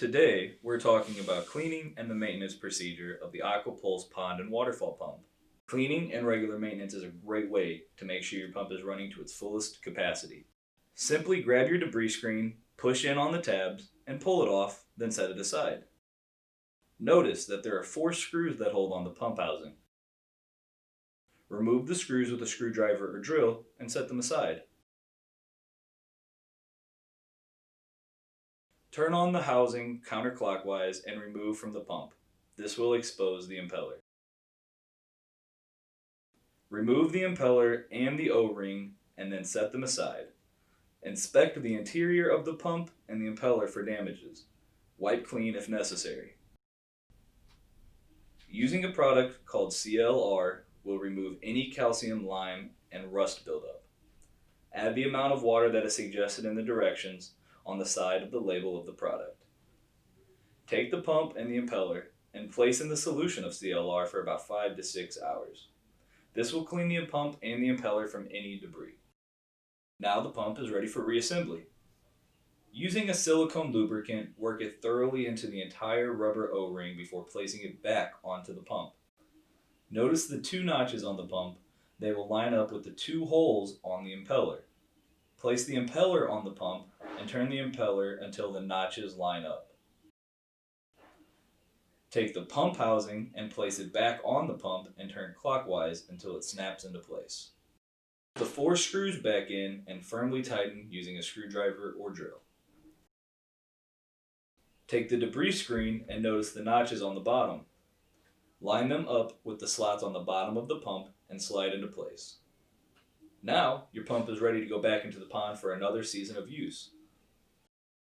Today, we're talking about cleaning and the maintenance procedure of the Aqua Pulse Pond and Waterfall Pump. Cleaning and regular maintenance is a great way to make sure your pump is running to its fullest capacity. Simply grab your debris screen, push in on the tabs, and pull it off, then set it aside. Notice that there are 4 screws that hold on the pump housing. Remove the screws with a screwdriver or drill and set them aside. Turn on the housing counterclockwise and remove from the pump. This will expose the impeller. Remove the impeller and the O-ring and then set them aside. Inspect the interior of the pump and the impeller for damages. Wipe clean if necessary. Using a product called CLR will remove any calcium, lime, and rust buildup. Add the amount of water that is suggested in the directions on the side of the label of the product. Take the pump and the impeller and place in the solution of CLR for about 5 to 6 hours. This will clean the pump and the impeller from any debris. Now the pump is ready for reassembly. Using a silicone lubricant, work it thoroughly into the entire rubber O-ring before placing it back onto the pump. Notice the 2 notches on the pump. They will line up with the 2 holes on the impeller. Place the impeller on the pump and turn the impeller until the notches line up. Take the pump housing and place it back on the pump and turn clockwise until it snaps into place. Put the 4 screws back in and firmly tighten using a screwdriver or drill. Take the debris screen and notice the notches on the bottom. Line them up with the slots on the bottom of the pump and slide into place. Now, your pump is ready to go back into the pond for another season of use.